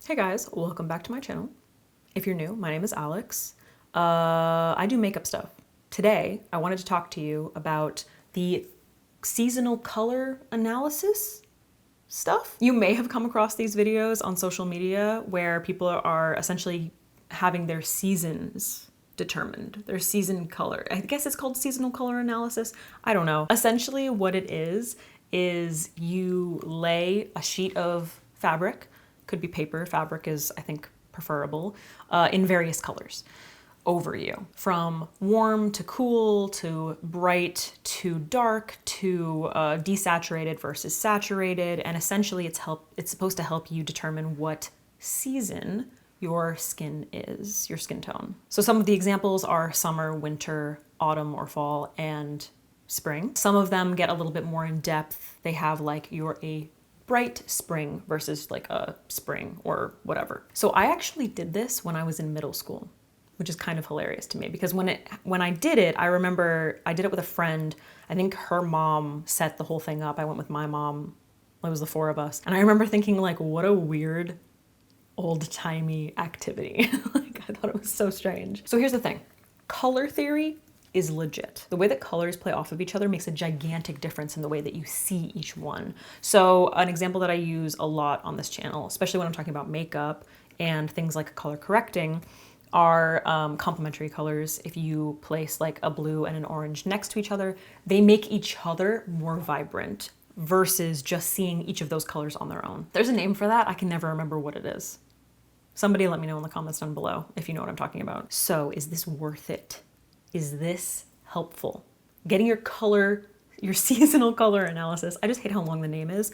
Hey guys, welcome back to my channel. If you're new, my name is Alex. I do makeup stuff. Today, I wanted to talk to you about the seasonal color analysis stuff. You may have come across these videos on social media where people are essentially having their seasons determined, their season color. I guess it's called seasonal color analysis. I don't know. Essentially what it is you lay a sheet of fabric, could be paper, fabric is I think preferable, in various colors over you. From warm to cool to bright to dark to desaturated versus saturated, and essentially it's supposed to help you determine what season your skin is, your skin tone. So some of the examples are summer, winter, autumn or fall, and spring. Some of them get a little bit more in depth. They have like you're a bright spring versus like a spring or whatever. So I actually did this when I was in middle school, which is kind of hilarious to me because when I did it, I remember I did it with a friend. I think her mom set the whole thing up. I went with my mom. It was the four of us. And I remember thinking like, what a weird old-timey activity. Like I thought it was so strange. So here's the thing. Color theory is legit. The way that colors play off of each other makes a gigantic difference in the way that you see each one. So an example that I use a lot on this channel, especially when I'm talking about makeup and things like color correcting, are complementary colors. If you place like a blue and an orange next to each other, they make each other more vibrant versus just seeing each of those colors on their own. There's a name for that. I can never remember what it is. Somebody let me know in the comments down below if you know what I'm talking about. So is this worth it? Is this helpful? Getting your color, your seasonal color analysis, I just hate how long the name is,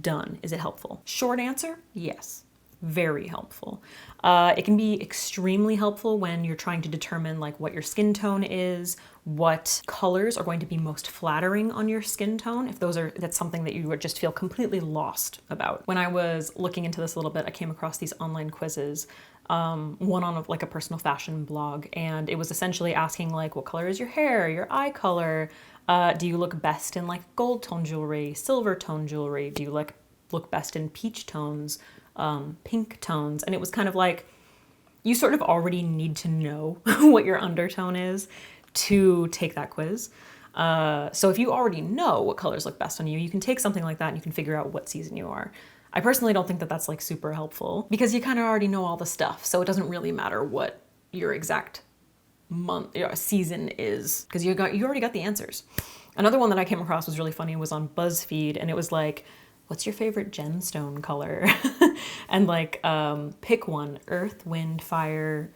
done. Is it helpful? Short answer, yes. Very helpful. It can be extremely helpful when you're trying to determine like what your skin tone is, what colors are going to be most flattering on your skin tone, if that's something that you would just feel completely lost about. When I was looking into this a little bit, I came across these online quizzes, one on like a personal fashion blog, and it was essentially asking like, what color is your hair, your eye color? Do you look best in like gold tone jewelry, silver tone jewelry? Do you look best in peach tones? Pink tones, and it was kind of like you sort of already need to know what your undertone is to take that quiz. So if you already know what colors look best on you, you can take something like that and you can figure out what season you are. I personally don't think that that's like super helpful because you kind of already know all the stuff, so it doesn't really matter what your exact month, season is, because you already got the answers. Another one that I came across was really funny, was on BuzzFeed, and it was like, what's your favorite gemstone color? And like, pick one, earth, wind, fire,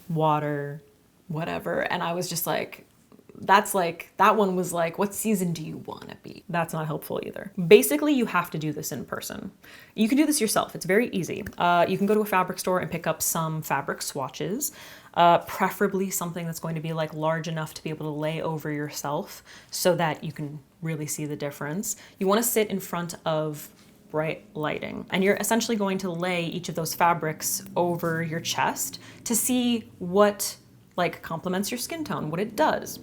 water, whatever. And I was just like, that one was like, what season do you want to be? That's not helpful either. Basically, you have to do this in person. You can do this yourself. It's very easy. You can go to a fabric store and pick up some fabric swatches, preferably something that's going to be like large enough to be able to lay over yourself so that you can really see the difference. You want to sit in front of bright lighting, and you're essentially going to lay each of those fabrics over your chest to see what like complements your skin tone, what it does.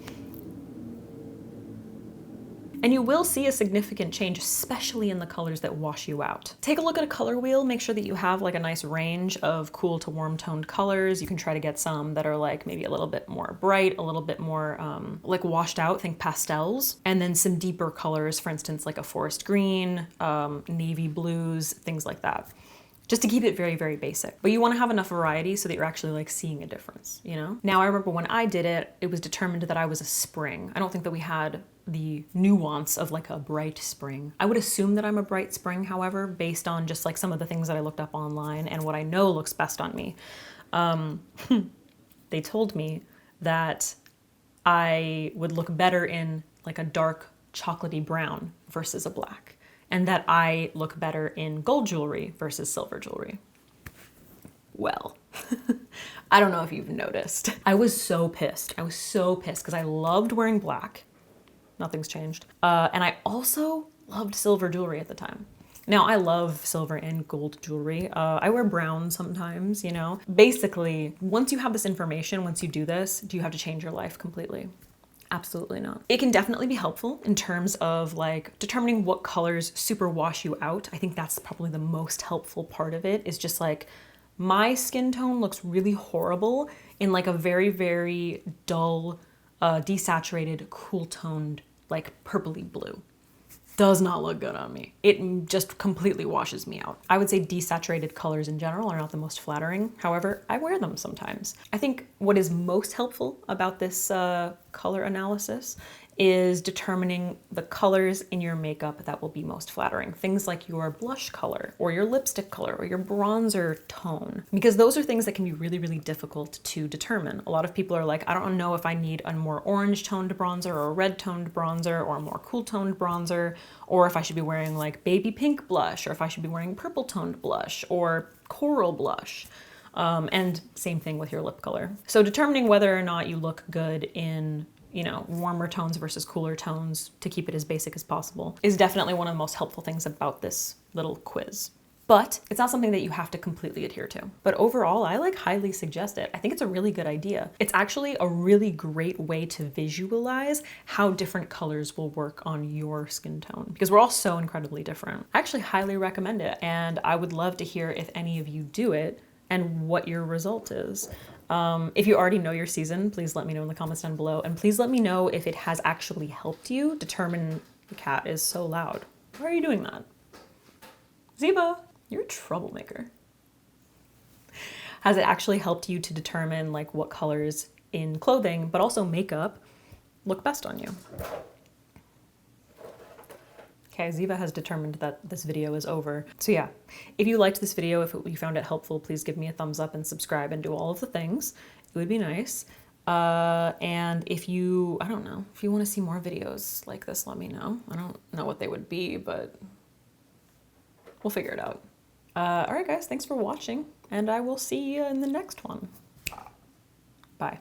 And you will see a significant change, especially in the colors that wash you out. Take a look at a color wheel, make sure that you have like a nice range of cool to warm toned colors. You can try to get some that are like maybe a little bit more bright, a little bit more like washed out, think pastels, and then some deeper colors, for instance, like a forest green, navy blues, things like that. Just to keep it very, very basic. But you want to have enough variety so that you're actually like seeing a difference, you know? Now I remember when I did it, it was determined that I was a spring. I don't think that we had the nuance of like a bright spring. I would assume that I'm a bright spring, however, based on just like some of the things that I looked up online and what I know looks best on me. They told me that I would look better in like a dark chocolatey brown versus a black, and that I look better in gold jewelry versus silver jewelry. Well, I don't know if you've noticed. I was so pissed. I was so pissed because I loved wearing black. Nothing's changed. And I also loved silver jewelry at the time. Now I love silver and gold jewelry. I wear brown sometimes, you know. Basically, once you have this information, once you do this, do you have to change your life completely? Absolutely not. It can definitely be helpful in terms of like determining what colors super wash you out. I think that's probably the most helpful part of it, is just like, my skin tone looks really horrible in like a very, very dull, desaturated, cool toned, like purpley blue. Does not look good on me. It just completely washes me out. I would say desaturated colors in general are not the most flattering. However, I wear them sometimes. I think what is most helpful about this color analysis is determining the colors in your makeup that will be most flattering. Things like your blush color or your lipstick color or your bronzer tone, because those are things that can be really, really difficult to determine. A lot of people are like, I don't know if I need a more orange toned bronzer or a red toned bronzer or a more cool toned bronzer, or if I should be wearing like baby pink blush, or if I should be wearing purple toned blush or coral blush. And same thing with your lip color. So determining whether or not you look good in, you know, warmer tones versus cooler tones, to keep it as basic as possible, is definitely one of the most helpful things about this little quiz. But it's not something that you have to completely adhere to. But overall, I like highly suggest it. I think it's a really good idea. It's actually a really great way to visualize how different colors will work on your skin tone, because we're all so incredibly different. I actually highly recommend it, and I would love to hear if any of you do it and what your result is. If you already know your season, please let me know in the comments down below, and please let me know if it has actually helped you determine. The cat is so loud. Why are you doing that? Ziba, you're a troublemaker. Has it actually helped you to determine like what colors in clothing, but also makeup, look best on you? Okay, Ziva has determined that this video is over. So yeah, if you liked this video, if you found it helpful, please give me a thumbs up and subscribe and do all of the things. It would be nice. And if you, I don't know, if you want to see more videos like this, let me know. I don't know what they would be, but we'll figure it out. All right, guys, thanks for watching, and I will see you in the next one. Bye.